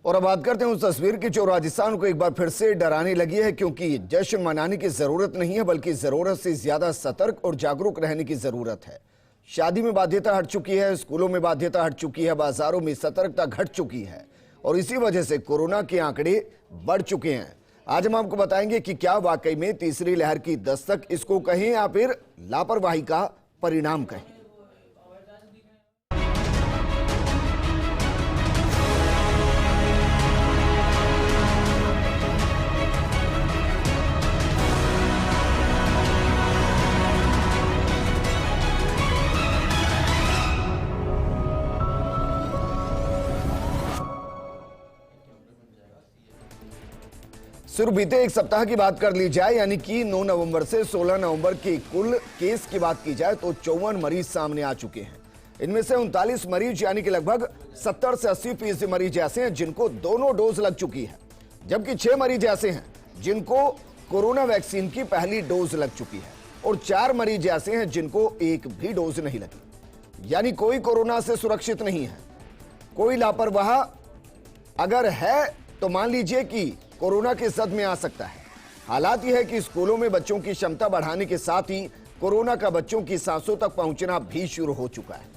और अब बात करते हैं उस तस्वीर की जो राजस्थान को एक बार फिर से डराने लगी है, क्योंकि जश्न मनाने की जरूरत नहीं है बल्कि जरूरत से ज्यादा सतर्क और जागरूक रहने की जरूरत है। शादी में बाध्यता हट चुकी है, स्कूलों में बाध्यता हट चुकी है, बाजारों में सतर्कता घट चुकी है और इसी वजह से कोरोना के आंकड़े बढ़ चुके हैं। आज हम आपको बताएंगे कि क्या वाकई में तीसरी लहर की दस्तक इसको कहें या फिर लापरवाही का परिणाम कहें। सिर्फ बीते एक सप्ताह की बात कर ली जाए, यानी कि 9 नवंबर से 16 नवंबर के कुल केस की बात की जाए तो 54 मरीज सामने आ चुके हैं। इनमें से 39 मरीज यानी कि लगभग 70 से 80% मरीज ऐसे हैं जिनको दोनों डोज लग चुकी है, जबकि 6 मरीज ऐसे हैं जिनको कोरोना वैक्सीन की पहली डोज लग चुकी है और 4 मरीज ऐसे हैं जिनको एक भी डोज नहीं लगी। यानी कोई कोरोना से सुरक्षित नहीं है। कोई लापरवाह अगर है तो मान लीजिए कि कोरोना के सदमे आ सकता है। हालात यह है कि स्कूलों में बच्चों की क्षमता बढ़ाने के साथ ही कोरोना का बच्चों की सांसों तक पहुंचना भी शुरू हो चुका है।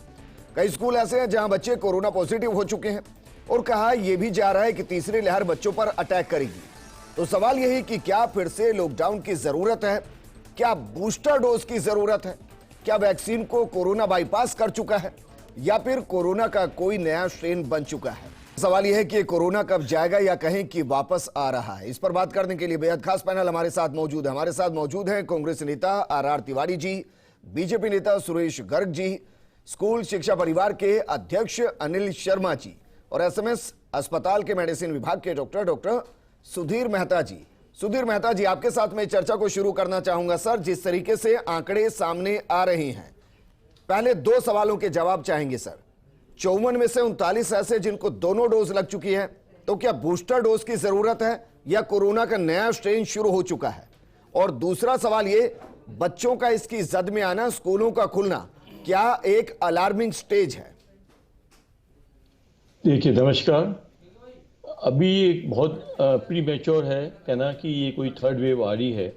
कई स्कूल ऐसे हैं जहां बच्चे कोरोना पॉजिटिव हो चुके हैं और कहा यह भी जा रहा है कि तीसरी लहर बच्चों पर अटैक करेगी। तो सवाल यही कि क्या फिर से लॉकडाउन की जरूरत है, क्या बूस्टर डोज की जरूरत है, क्या वैक्सीन को कोरोना बाईपास कर चुका है या फिर कोरोना का कोई नया स्ट्रेन बन चुका है। सवाल यह है कि कोरोना कब जाएगा या कहें कि वापस आ रहा है। इस पर बात करने के लिए बेहद खास पैनल हमारे साथ मौजूद है। हमारे साथ मौजूद हैं कांग्रेस नेता आर तिवारी जी, बीजेपी नेता सुरेश गर्ग जी, स्कूल शिक्षा परिवार के अध्यक्ष अनिल शर्मा जी और एसएमएस अस्पताल के मेडिसिन विभाग के डॉक्टर सुधीर मेहता जी। सुधीर मेहता जी, आपके साथ मैं चर्चा को शुरू करना चाहूंगा। सर, जिस तरीके से आंकड़े सामने आ रहे हैं, पहले 2 सवालों के जवाब चाहेंगे सर। 54 में से 39 ऐसे जिनको दोनों डोज लग चुकी है, तो क्या बूस्टर डोज की जरूरत है या कोरोना का नया स्ट्रेन शुरू हो चुका है? और दूसरा सवाल ये, बच्चों का इसकी जद में आना, स्कूलों का खुलना, क्या एक अलार्मिंग स्टेज है? देखिए, नमस्कार। अभी एक बहुत प्री मैच्योर है कहना कि ये कोई थर्ड वेव आ रही है।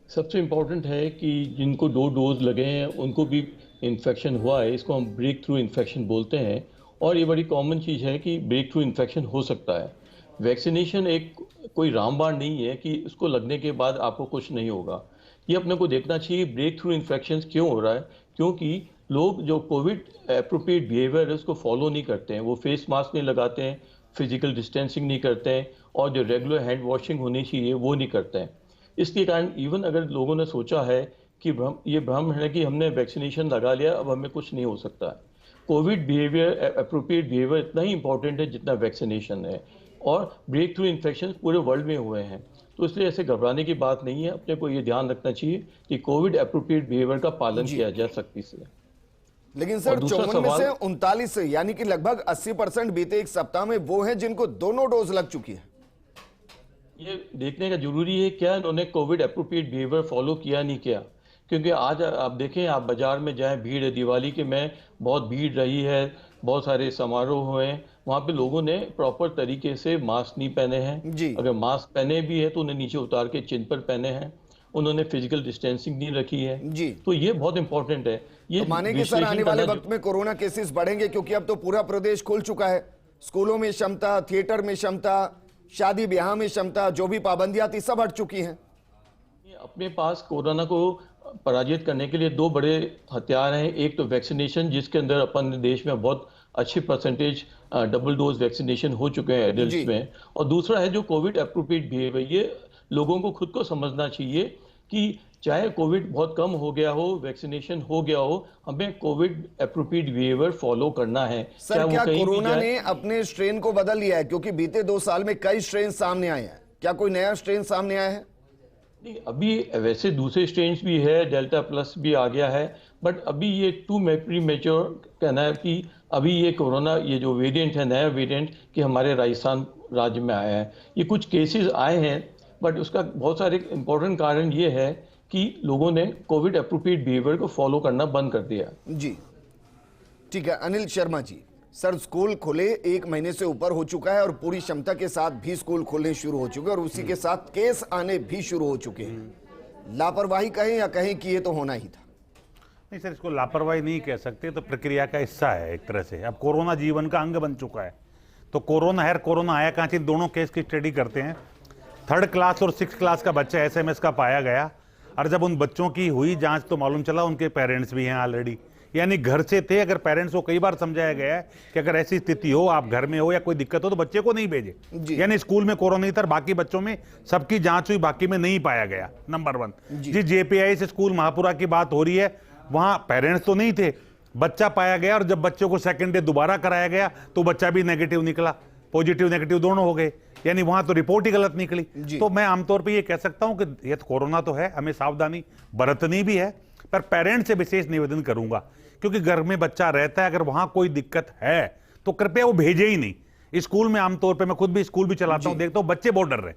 सबसे इम्पोर्टेंट है कि जिनको 2 डोज लगे हैं उनको भी इन्फेक्शन हुआ है, इसको हम ब्रेक थ्रू इन्फेक्शन बोलते हैं और ये बड़ी कॉमन चीज़ है कि ब्रेक थ्रू इन्फेक्शन हो सकता है। वैक्सीनेशन एक कोई रामबाण नहीं है कि उसको लगने के बाद आपको कुछ नहीं होगा। ये अपने को देखना चाहिए ब्रेक थ्रू इन्फेक्शन क्यों हो रहा है, क्योंकि लोग जो कोविड एप्रोप्रिएट बिहेवियर है उसको फॉलो नहीं करते हैं। वो फेस मास्क नहीं लगाते हैं, फिजिकल डिस्टेंसिंग नहीं करते हैं और जो रेगुलर हैंड वॉशिंग होनी चाहिए वो नहीं करते हैं। इसके कारण इवन अगर लोगों ने सोचा है कि ये भ्रम है कि हमने वैक्सीनेशन लगा लिया अब हमें कुछ नहीं हो सकता है। कोविड बिहेवियर, एप्रोप्रिएट बिहेवियर इतना ही इंपॉर्टेंट है जितना वैक्सीनेशन है और ब्रेक थ्रू इन्फेक्शन पूरे वर्ल्ड में हुए हैं, तो इसलिए ऐसे घबराने की बात नहीं है। अपने को ये ध्यान रखना चाहिए कि कोविड एप्रोप्रिएट बिहेवियर का पालन किया जा सख्ती से। लेकिन सर, 54 में से 39 यानी कि लगभग 80% बीते एक सप्ताह में वो हैं जिनको दोनों डोज लग चुकी है। ये देखने का जरूरी है क्या उन्होंने कोविड एप्रोप्रिएट बिहेवियर फॉलो किया नहीं किया, क्योंकि आज आप देखें, आप बाजार में जाएं, भीड़ है। दिवाली के में बहुत भीड़ रही है, बहुत सारे समारोह हुए हैं, वहाँ पे लोगों ने प्रॉपर तरीके से मास्क नहीं पहने हैं। अगर मास्क पहने भी है तो उन्हें नीचे उतार के चिन पर पहने हैं। उन्होंने फिजिकल डिस्टेंसिंग नहीं रखी है जी। तो ये बहुत इंपॉर्टेंट है। ये तो माने कि सर आने वाले वक्त में कोरोना केसेस बढ़ेंगे, क्योंकि अब तो पूरा प्रदेश खुल चुका है। स्कूलों में क्षमता, थिएटर में क्षमता, शादी ब्याह में क्षमता, जो भी पाबंदियां थी सब हट चुकी हैं। अपने पास कोरोना को पराजित करने के लिए 2 बड़े हथियार हैं। एक तो वैक्सीनेशन, जिसके अंदर अपन देश में बहुत अच्छी परसेंटेज डबल डोज वैक्सीनेशन हो चुके हैं एडल्ट्स में, और दूसरा है जो कोविड एप्रोप्रिएट बिहेवियर। ये लोगों को खुद को समझना चाहिए कि चाहे कोविड बहुत कम हो गया हो, वैक्सीनेशन हो गया हो, हमें कोविड एप्रोप्रिएट बिहेवियर फॉलो करना है। सर, क्या कोरोना ने अपने स्ट्रेन को बदल लिया है? क्योंकि बीते 2 साल में कई स्ट्रेन सामने आए हैं, क्या कोई नया स्ट्रेन सामने आया है? नहीं, अभी वैसे दूसरे स्ट्रेन्स भी है, डेल्टा प्लस भी आ गया है, बट अभी ये प्री मैच्योर कहना है कि अभी ये कोरोना, ये जो वेरिएंट है, नया वेरिएंट कि हमारे राजस्थान राज्य में आया है। ये कुछ केसेस आए हैं, बट उसका बहुत सारे इंपॉर्टेंट कारण ये है कि लोगों ने कोविड एप्रोप्रिएट बिहेवियर को फॉलो करना बंद कर दिया। जी, ठीक है। अनिल शर्मा जी, सर स्कूल खुले 1 महीने से ऊपर हो चुका है और पूरी क्षमता के साथ भी स्कूल खुलने शुरू हो चुके हैं और उसी के साथ केस आने भी शुरू हो चुके हैं। लापरवाही कहें या कहें कि ये तो होना ही था? नहीं सर, इसको लापरवाही नहीं कह सकते, तो प्रक्रिया का हिस्सा है एक तरह से। अब कोरोना जीवन का अंग बन चुका है, तो कोरोना आया कहाँ से, दोनों केस की स्टडी करते हैं। 3rd क्लास और 6th क्लास का बच्चा SMS का पाया गया, और जब उन बच्चों की हुई जांच तो मालूम चला उनके पेरेंट्स भी हैं ऑलरेडी, यानी घर से थे। अगर पेरेंट्स को कई बार समझाया गया है कि अगर ऐसी स्थिति हो, आप घर में हो या कोई दिक्कत हो तो बच्चे को नहीं भेजे, यानी स्कूल में कोरोना नहीं था, बाकी बच्चों में सबकी जांच हुई, बाकी में नहीं पाया गया। नंबर 1 जी JPI से स्कूल महापुरा की बात हो रही है, वहां पेरेंट्स तो नहीं थे, बच्चा पाया गया, और जब बच्चों को सेकंड डे दोबारा कराया गया तो बच्चा भी नेगेटिव निकला, पॉजिटिव नेगेटिव दोनों हो गए, यानी वहां तो रिपोर्ट ही गलत निकली। तो मैं आमतौर पे ये कह सकता हूं कि ये तो कोरोना तो है, हमें सावधानी बरतनी भी है, पर पेरेंट्स से विशेष निवेदन करूंगा, क्योंकि घर में बच्चा रहता है, अगर वहां कोई दिक्कत है तो कृपया वो भेजे ही नहीं। स्कूल में आमतौर पे, मैं खुद भी स्कूल भी चलाता हूं, देखता हूं बच्चे बहुत डर रहे,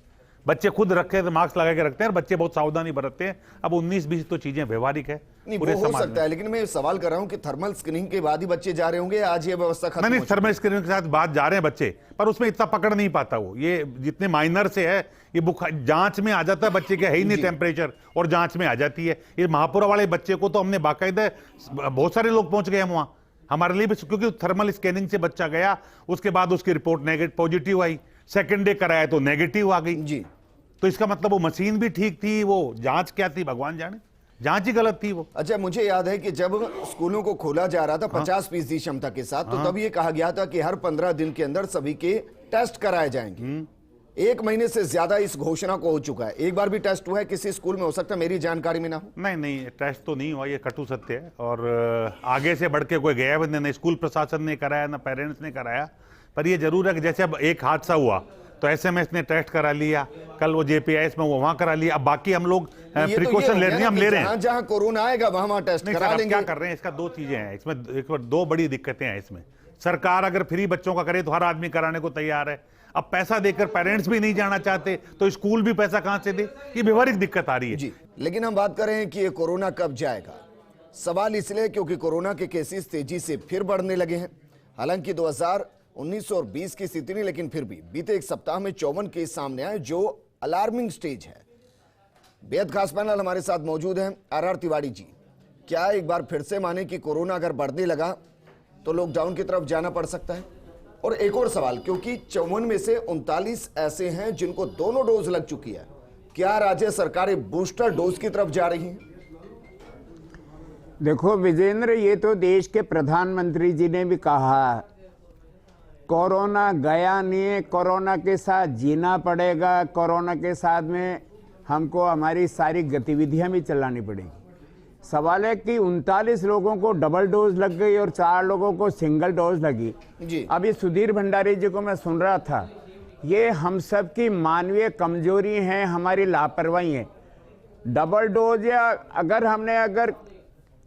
बच्चे खुद रखे तो मास्क लगा के रखते हैं और बच्चे बहुत सावधानी बरतते हैं। अब 19-20 तो चीजें व्यवहारिक है, नहीं वो हो सकता है, लेकिन मैं सवाल कर रहा हूं कि थर्मल स्क्रीनिंग के बाद ही बच्चे जा रहे होंगे, आज ये व्यवस्था खत्म नहीं, थर्मल स्क्रीनिंग के साथ बाद जा रहे हैं बच्चे, पर उसमें इतना पकड़ नहीं पाता वो, ये जितने माइनर से है, ये बुखार जांच में आ जाता है, बच्चे के है ही नहीं टेम्परेचर और जांच में आ जाती है। ये महापुरा वाले बच्चे को तो हमने बाकायदा, बहुत सारे लोग पहुंच गए हम वहां, हमारे लिए भी, क्योंकि थर्मल स्कैनिंग से बच्चा गया, उसके बाद उसकी रिपोर्ट नेगेटिव पॉजिटिव आई, सेकंड डे कराया तो नेगेटिव आ गई जी। तो इसका मतलब वो मशीन भी ठीक थी, वो जांच क्या थी भगवान जाने, जांच ही गलत थी वो। अच्छा, मुझे याद है कि जब स्कूलों को खोला जा रहा था 50% क्षमता के साथ, तो तब ये कहा गया था कि हर 15 दिन के अंदर सभी के टेस्ट कराए जाएंगे। 1 महीने से ज्यादा इस घोषणा को हो चुका है, एक बार भी टेस्ट हुआ है किसी स्कूल में? हो सकता है मेरी जानकारी में ना हो। नहीं, टेस्ट तो नहीं हुआ, ये कटु सत्य है, और आगे से बढ़ के कोई गया भी नहीं, स्कूल प्रशासन ने कराया ना पेरेंट्स ने कराया। पर ये जरूर है कि जैसे अब एक हादसा हुआ तो SMS ने टेस्ट करा लिया, कल वो JPIS में वो वहां करा लिया, अब बाकी हम लोग प्रिकॉशन ले रहे हैं, हम ले रहे हैं, जहां कोरोना आएगा वहां टेस्ट करा लेंगे। क्या कर रहे हैं, इसका 2 चीजें हैं इसमें, एक बार 2 बड़ी दिक्कतें हैं इसमें। सरकार अगर फ्री बच्चों का करे तो हर आदमी कराने को तैयार है, अब पैसा देकर पेरेंट्स भी नहीं जाना चाहते तो स्कूल भी पैसा कहां से दे, ये व्यवहारिक दिक्कत आ रही है जी। लेकिन हम बात कर रहे हैं कि ये कोरोना कब जाएगा। सवाल इसलिए क्योंकि कोरोना के केसेस तेजी से फिर बढ़ने लगे हैं। हालांकि 2019 और 20 की स्थिति नहीं, लेकिन फिर भी बीते एक सप्ताह में 54 केस सामने आए, जो अलार्मिंग स्टेज है। बेहद खास पैनल हमारे साथ मौजूद हैं। RR तिवारी जी, क्या एक बार फिर से माने कि कोरोना अगर बढ़ने लगा तो लॉकडाउन की तरफ जाना पड़ सकता है? और एक और सवाल, क्योंकि 54 में से 39 ऐसे हैं जिनको दोनों डोज लग चुकी है, क्या राज्य सरकारें बूस्टर डोज की तरफ जा रही हैं? देखो विजेंद्र, ये तो देश के प्रधानमंत्री जी ने भी कहा, कोरोना गया नहीं है, कोरोना के साथ जीना पड़ेगा, कोरोना के साथ में हमको हमारी सारी गतिविधियां भी चलानी पड़ेगी। सवाल है कि 39 लोगों को डबल डोज लग गई और 4 लोगों को सिंगल डोज लगी जी। अभी सुधीर भंडारी जी को मैं सुन रहा था, ये हम सब की मानवीय कमजोरी है, हमारी लापरवाही है। डबल डोज या अगर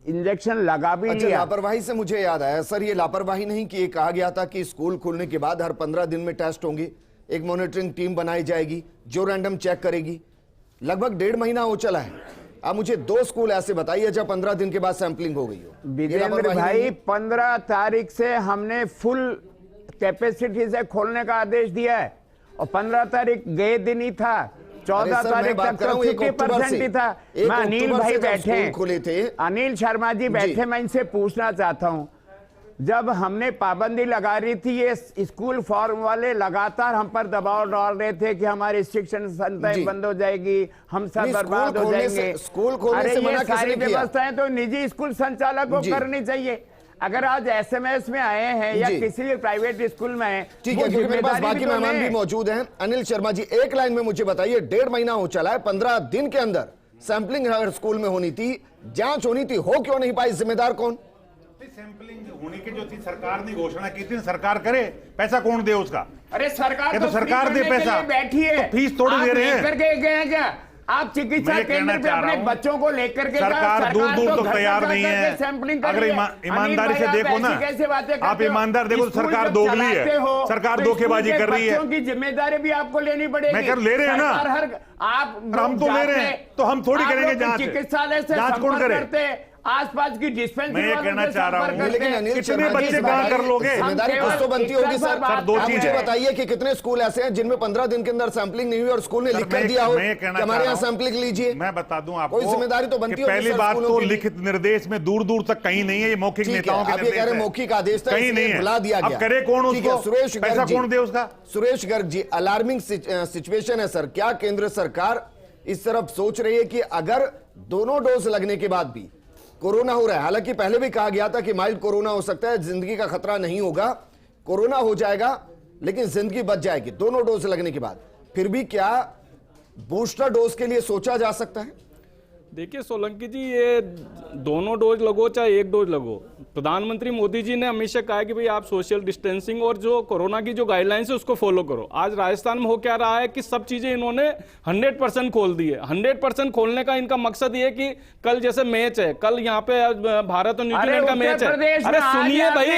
इंजेक्शन लगा भी लिया। लापरवाही से मुझे याद आया सर, ये लापरवाही नहीं कि ये कहा गया था कि स्कूल खुलने के बाद हर 15 दिन में टेस्ट होंगे, एक मॉनिटरिंग टीम बनाई जाएगी जो रैंडम चेक करेगी। लगभग 1.5 महीना हो चला है, अब मुझे 2 स्कूल ऐसे बताइए जब 15 दिन के बाद सैंपलिंग हो गई हो। विजेंद्र भाई, 15 तारीख से हमने फुल कैपेसिटी से खोलने का आदेश दिया है और 15 तारीख गए दिन ही था, 14 तारीख तक तो 50% ही था। मैं अनिल भाई बैठे खुले थे, अनिल शर्मा जी बैठे, मैं इनसे पूछना चाहता हूं, जब हमने पाबंदी लगा रही थी, ये स्कूल फॉर्म वाले लगातार हम पर दबाव डाल रहे थे कि हमारी शिक्षण संस्थाएं बंद हो जाएगी, हम सब बर्बाद हो जाएंगे। स्कूल खोलने से मना सारी व्यवस्थाएं तो निजी स्कूल संचालक को करनी चाहिए। अगर आज SMS में आए हैं या किसी भी प्राइवेट स्कूल में है, ठीक है, क्योंकि मेरे पास बाकी मेहमान भी मौजूद हैं। अनिल शर्मा जी, एक लाइन में मुझे बताइए, 1.5 महीना हो चला है, 15 दिन के अंदर सैंपलिंग हर स्कूल में होनी थी, जांच होनी थी, हो क्यों नहीं पाई? जिम्मेदार कौन? सैंपलिंग होने की जो थी, सरकार ने घोषणा की थी, सरकार करे, पैसा कौन दे उसका? अरे सरकार तो सरकार दे पैसा, बैठी है, तो फीस थोड़ी दे रहे हैं। करके गए क्या आप चिकित्सा केंद्र पे अपने बच्चों को लेकर के? सरकार दूर दूर तक तैयार नहीं है। अगर ईमानदारी से देखो ना, आप ईमानदार देखो तो सरकार दोगली है, सरकार धोखेबाजी कर रही है। बच्चों की जिम्मेदारी भी आपको लेनी पड़ेगी। मैं ले रहे हैं ना, आप हम तो ले रहे हैं, तो हम थोड़ी करेंगे जांच? चिकित्सालय से जांच कौन करे? आसपास की डिस्पेंसरी मैं ये वालों कहना से चाह रहा संपर्क हूं, करते लेकिन हैं। अनिल कितने शर्मा जी, बच्चे इस कहाँ बात कर लोगे? जिम्मेदारी हम कुछ तो बनती होगी सर। सर, दो आप चीज़ मुझे है। बताइए कि कितने स्कूल ऐसे हैं जिनमें 15 दिन के अंदर सैंपलिंग नहीं हुई और स्कूल ने लिख कर दिया हो मैं ये कहना कि हमारे चाह यहाँ रहा हूं, सैंपलिंग लीजिए। मैं बता दूं आपको, कोई जिम्मेदारी तो बनती कि होगी पहली सर बात स्कूलों तो के लिए। लिखित निर्देश में दूर दूर तक कहीं नहीं है, ये मौखिक ठीक है, नेताओं के आप ये कह रहे हैं निर्देश है। मौखिक आदेश था, कहीं इसलिए नहीं है। बुला दिया अब गया। करे कौन ठीक है, उसको? सुरेश गर्ग पैसा जी, कौन दे उसका? सुरेश गर्ग जी, अलार्मिंग सिचुएशन है सर। क्या केंद्र सरकार इस तरफ सोच रही है कि अगर दोनों डोज लगने के बाद भी कोरोना हो रहा है, हालांकि पहले भी कहा गया था कि माइल्ड कोरोना हो सकता है, जिंदगी का खतरा नहीं होगा, कोरोना हो जाएगा लेकिन जिंदगी बच जाएगी दोनों डोज लगने के बाद, फिर भी क्या बूस्टर डोज के लिए सोचा जा सकता है? देखिए सोलंकी जी, ये दोनों डोज लगो चाहे एक डोज लगो, प्रधानमंत्री मोदी जी ने हमेशा कहा कि भाई आप सोशल डिस्टेंसिंग और जो कोरोना की जो गाइडलाइंस है उसको फॉलो करो। आज राजस्थान में हो क्या रहा है कि सब चीजें इन्होंने 100% खोल दी है। 100% खोलने का इनका मकसद ये है कि कल जैसे मैच है, कल यहाँ पे भारत और न्यूजीलैंड का मैच है। अरे सुनिए भाई,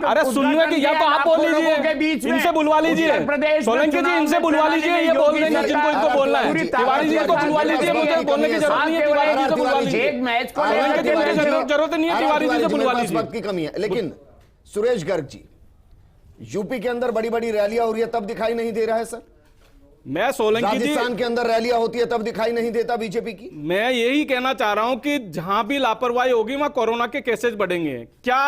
अरे सुनिए कि या तो आप बोल लीजिए, इनसे बुलवा लीजिए, सोलंकी जी इनसे बुलवा लीजिए, ये बोल देंगे जिनको इनको बोलना है। तिवारी जी को बुलवा लीजिए, मुझे बोलने की जरूरत नहीं है, तिवारी जी से बुलवा लीजिए। एक मैच को जरूरत नहीं है, तिवारी जी से बुलवा लीजिए। वक्त की कमी है। लेकिन सुरेश गर्ग जी, यूपी के अंदर बड़ी बड़ी रैलियां हो रही है तब दिखाई नहीं दे रहा है सर? मैं सोलंकी जी, राजस्थान के अंदर रैलियां होती है तब दिखाई नहीं देता बीजेपी की? मैं यही कहना चाह रहा हूं कि जहां भी लापरवाही होगी वहां कोरोना के केसेस बढ़ेंगे। क्या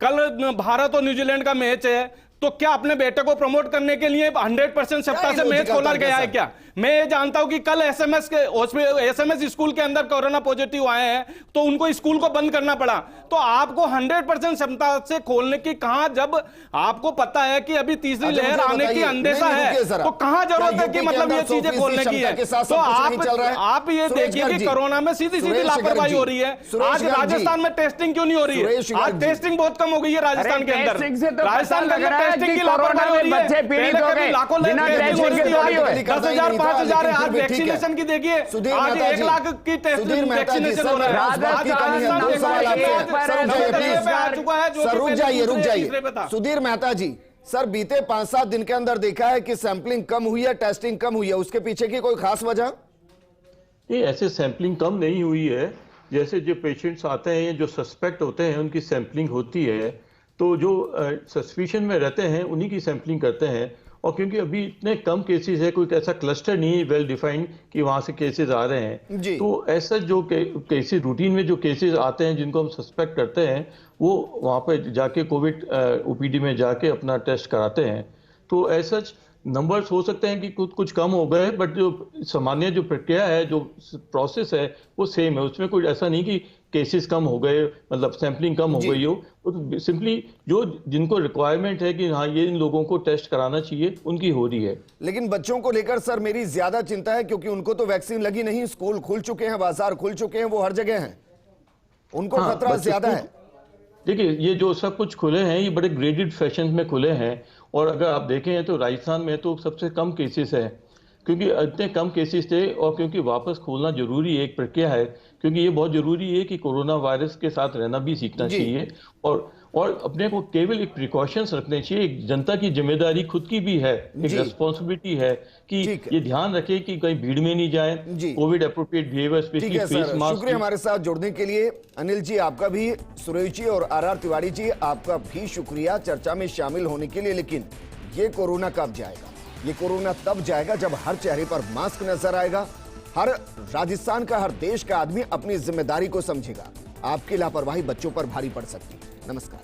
कल भारत और न्यूजीलैंड का मैच है तो क्या अपने बेटे को प्रमोट करने के लिए 100% सप्ताह से मैच खोला गया है क्या? मैं ये जानता हूं कि कल एसएमएस स्कूल के अंदर कोरोना पॉजिटिव आए हैं तो उनको स्कूल को बंद करना पड़ा। तो आपको 100% सप्ताह से खोलने की कहां, जब आपको पता है कि अभी तीसरी लहर आने की अंदेशा है, तो कहां जरूरत है कि मतलब ये चीजें खोलने की है? तो आप ये देखिए कि कोरोना में सीधी सीधी लापरवाही हो रही है। आज राजस्थान में टेस्टिंग क्यों नहीं हो रही है? आज टेस्टिंग बहुत कम हो गई है राजस्थान के अंदर। राजस्थान के अंदर टेस्टिंग की लापरवाही हो रही है। पहले कभी लाखों लोग टेस्टिंग होती थी, 10,000 5,000 है। आज वैक्सीनेशन की देखिए, आज 1 लाख की टेस्टिंग वैक्सीनेशन हो रहा है। रुक जाइए सुधीर मेहता जी, सर बीते 5-7 दिन के अंदर देखा है कि सैंपलिंग कम हुई है, टेस्टिंग कम हुई है, उसके पीछे की कोई खास वजह? ये ऐसे सैंपलिंग कम नहीं हुई है। जैसे जो पेशेंट्स आते हैं, जो सस्पेक्ट होते हैं, उनकी सैंपलिंग होती है, तो जो सस्पिशन में रहते हैं उन्हीं की सैंपलिंग करते हैं। और क्योंकि अभी इतने कम केसेस है, कोई ऐसा क्लस्टर नहीं है वेल डिफाइंड कि वहां से केसेस आ रहे हैं, तो ऐसा जो केसेस रूटीन में जो केसेस आते हैं जिनको हम सस्पेक्ट करते हैं, वो वहां पर जाके कोविड ओपीडी में जाके अपना टेस्ट कराते हैं। तो ऐसा नंबर्स हो सकते हैं कि कुछ कम हो गए, बट जो सामान्य जो प्रक्रिया है, जो प्रोसेस है, वो सेम है। उसमें कोई ऐसा नहीं कि केसेस कम हो गए, मतलब सैंपलिंग कम हो गई हो। तो सिंपली जो जिनको रिक्वायरमेंट है कि हाँ ये इन लोगों को टेस्ट कराना चाहिए, उनकी हो रही है। लेकिन बच्चों को लेकर सर मेरी ज्यादा चिंता है, क्योंकि उनको तो वैक्सीन लगी नहीं, स्कूल खुल चुके हैं, बाजार खुल चुके हैं, वो हर जगह हैं, उनको खतरा ज्यादा है। देखिए, ये जो सब कुछ खुले हैं, ये बड़े ग्रेडेड फैशन में खुले हैं। और अगर आप देखें तो राजस्थान में तो सबसे कम केसेस है, क्योंकि इतने कम केसेस थे। और क्योंकि वापस खोलना जरूरी है, एक प्रक्रिया है, क्योंकि ये बहुत जरूरी है कि कोरोना वायरस के साथ रहना भी सीखना चाहिए। और अपने को केवल एक प्रिकॉशंस रखने चाहिए। एक जनता की जिम्मेदारी खुद की भी है, एक रिस्पॉन्सिबिलिटी है कि ये ध्यान रखे कि कहीं भीड़ में नहीं जाए, Covid appropriate behaviour, specially face mask. शुक्रिया हमारे साथ जुड़ने के लिए अनिल जी, आपका भी, सुरेश जी और आर तिवारी जी आपका भी शुक्रिया चर्चा में शामिल होने के लिए। लेकिन ये कोरोना कब जाएगा? ये कोरोना तब जाएगा जब हर चेहरे पर मास्क नजर आएगा, हर राजस्थान का, हर देश का आदमी अपनी जिम्मेदारी को समझेगा। आपकी लापरवाही बच्चों पर भारी पड़ सकती है। नमस्कार।